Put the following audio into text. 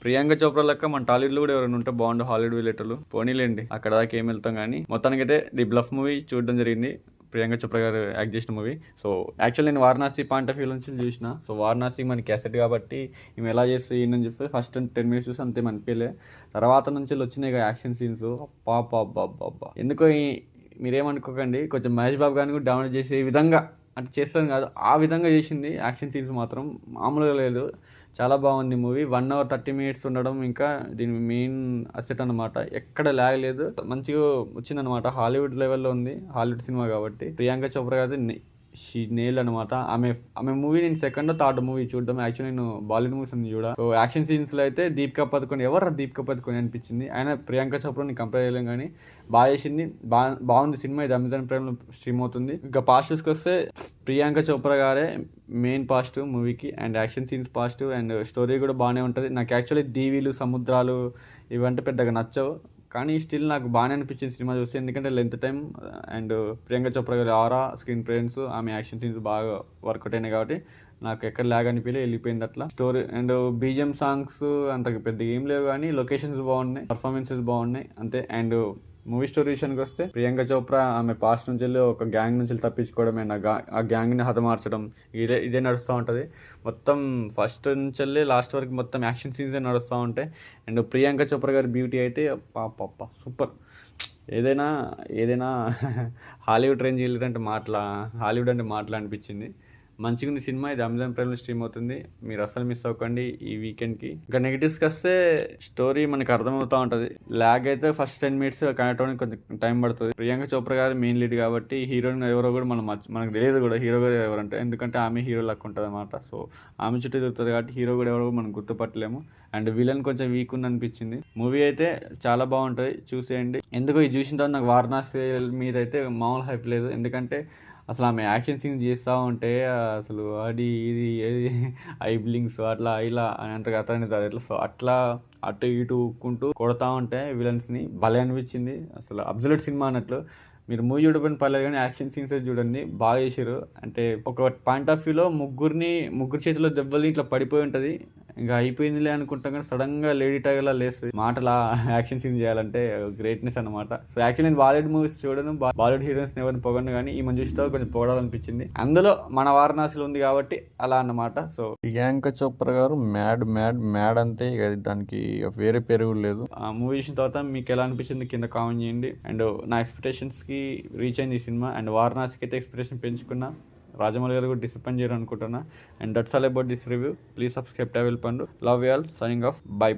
ప్రియాంక చోప్రా లెక్క మన టాలీవుడ్లో కూడా ఎవరైనా ఉంటే బాగుండు హాలీవుడ్ వెళ్ళేటోళ్ళు. పోనీలేండి అక్కడ దాకా ఏం వెళ్తాం కానీ మొత్తానికైతే ది బ్లఫ్ మూవీ చూడడం జరిగింది. ప్రియాంక చోప్రా గారు యాక్ట్ చేసిన మూవీ. సో యాక్చువల్ నేను వారణాసి పాయింట్ ఆఫ్ వ్యూ నుంచి చూసిన. సో వారణాసి మనకి క్యాసెట్ కాబట్టి ఈమె ఎలా చేస్తే ఏంటని చెప్పి ఫస్ట్ 10 minutes చూసి అంతే అనిపించలే. తర్వాత నుంచి వచ్చినాయి యాక్షన్ సీన్స్ పాప ఎందుకో మీరేమనుకోకండి, కొంచెం మహేష్ బాబు గారిని కూడా డౌన్లోడ్ చేసే విధంగా అంటే చేస్తాను కాదు, ఆ విధంగా చేసింది. యాక్షన్ సీన్స్ మాత్రం మామూలుగా లేదు, చాలా బాగుంది మూవీ. 1 hour 30 minutes ఉండడం ఇంకా దీని మెయిన్ అసెట్ అనమాట. ఎక్కడ ల్యాగ్ లేదు, మంచిగా వచ్చిందనమాట. హాలీవుడ్ లెవెల్లో ఉంది, హాలీవుడ్ సినిమా కాబట్టి. ప్రియాంక చోప్రా గారి షీ నేల్ అనమాట. ఆమె మూవీ నేను సెకండ్ థర్డ్ మూవీ చూడడం. యాక్చువల్లీ నేను బాలీవుడ్ మూవీస్ అని చూడ. సో యాక్షన్ సీన్స్ లో అయితే దీపికా పదుకొని దీపికా పదుకొని అనిపించింది. ఆయన ప్రియాంక చోప్రాని కంపేర్ చేయలేం కానీ బాగా చేసింది, బాగుంది సినిమా. ఇది అమెజాన్ ప్రైమ్ లో స్ట్రీమ్ అవుతుంది. ఇంకా పాజిటివ్స్కి వస్తే ప్రియాంక చోప్రా గారే మెయిన్ పాజిటివ్ మూవీకి. And action scenes positive and story కూడా బాగానే ఉంటుంది. నాకు యాక్చువల్లీ దీవీలు సముద్రాలు ఇవంటే పెద్దగా నచ్చవు, కానీ స్టిల్ నాకు బాగానే అనిపించింది సినిమా చూస్తే. ఎందుకంటే length time and Priyanka Chopra గారి ఆరా స్క్రీన్ ప్రెజెన్స్ ఆమె యాక్షన్ సీన్స్ బాగా వర్కౌట్ అయినాయి కాబట్టి నాకు ఎక్కడ ల్యాగ్ అనిపించలే, వెళ్ళిపోయింది అట్లా. స్టోరీ అండ్ బీజిఎం సాంగ్స్ అంత పెద్దగా ఏం లేవు కానీ లొకేషన్స్ బాగున్నాయి, పర్ఫార్మెన్సెస్ బాగున్నాయి అంతే. అండ్ మూవీ స్టోరీ విషయానికి వస్తే ప్రియాంక చోప్రా ఆమె పాస్ట్ నుంచి వెళ్ళి ఒక గ్యాంగ్ నుంచి తప్పించుకోవడమే, ఆ గ్యాంగ్ని హతమార్చడం ఇదే నడుస్తూ ఉంటుంది మొత్తం. ఫస్ట్ నుంచి వెళ్ళి లాస్ట్ వరకు మొత్తం యాక్షన్ సీన్సే నడుస్తూ ఉంటాయి. అండ్ ప్రియాంక చోప్రా గారి బ్యూటీ అయితే పాప సూపర్. ఏదైనా హాలీవుడ్ రేంజ్ వెళ్ళారంటే హాలీవుడ్ అంటే మాటలా అనిపించింది. మంచిగా ఉంది సినిమా. ఇది అమెజాన్ ప్రైమ్లో స్ట్రీమ్ అవుతుంది, మీరు అసలు మిస్ అవ్వకండి ఈ వీకెండ్కి. ఇంకా నెగిటివ్స్కి వస్తే స్టోరీ మనకు అర్థమవుతూ ఉంటుంది. ల్యాగ్ అయితే ఫస్ట్ 10 minutes కనెక్ట్ అవ్వడానికి కొంచెం టైం పడుతుంది. ప్రియాంక చోప్రా గారు మెయిన్ లీడ్ కాబట్టి హీరోయిన్ ఎవరో కూడా మనకు తెలియదు కూడా హీరో గారు ఎవరంటే, ఎందుకంటే ఆమె హీరో లెక్క ఉంటుంది అనమాట. సో ఆమె చుట్టూ తిరుగుతుంది కాబట్టి హీరో కూడా ఎవరో మనం గుర్తుపట్టలేము. అండ్ విలన్ కొంచెం వీక్ ఉంది అనిపించింది. మూవీ అయితే చాలా బాగుంటుంది, చూసేయండి. ఎందుకో ఇది చూసిన తర్వాత నాకు వారణాసి మీద అయితే మామూలు హైప్ లేదు. ఎందుకంటే అసలు ఆమె యాక్షన్ సీన్స్ చేస్తూ ఉంటే అసలు అది ఇది ఏది ఐబ్లింగ్స్ అట్లా ఇలా అంత అతని ఎట్లా సో అట్లా అటు ఇటు ఊక్కుంటూ కొడతా ఉంటే విలన్స్ని భలే అనిపించింది. అసలు అబ్జల్యూట్ సినిమా అన్నట్లు. మీరు మూవీ చూడబోయిన పర్లేదు కానీ యాక్షన్ సీన్స్ చూడండి, బాగా చేశారు. అంటే ఒక పాయింట్ ఆఫ్ వ్యూలో ముగ్గురు చేతిలో దెబ్బలు ఇట్లా పడిపోయి ఉంటుంది, ఇంకా అయిపోయిందిలే అనుకుంటాం కానీ సడన్గా లేడీ టైగర్లా లేస్తుంది. మాటలా యాక్షన్ సీన్ చేయాలంటే గ్రేట్నెస్ అనమాట. సో యాక్చువల్లీ నేను బాలీవుడ్ మూవీస్ చూడను, బాలీవుడ్ హీరోయిన్స్ ఎవరిని పొగను, కానీ ఈ మంచి చూస్తే కొంచెం పొగడాలనిపించింది. అందులో మన వారణాసిలో ఉంది కాబట్టి అలా అన్నమాట. సో ప్రియాంక చోప్రా గారు మ్యాడ్ అంతే, దానికి వేరే పేరు కూడా లేదు. ఆ మూవీ చూసిన తర్వాత మీకు ఎలా అనిపించింది కింద కామెంట్ చేయండి. అండ్ నా ఎక్స్పెక్టేషన్స్కి రీచ్ అయింది ఈ సినిమా. అండ్ వారణాసికి అయితే ఎక్స్పెక్టేషన్ పెంచుకున్నా, రాజమౌళి గారు కూడా డిసప్పాయింట్ చేయరు అనుకుంటున్నా. And that's all about this review. Please subscribe to Pandu. Love you all. Signing off. By.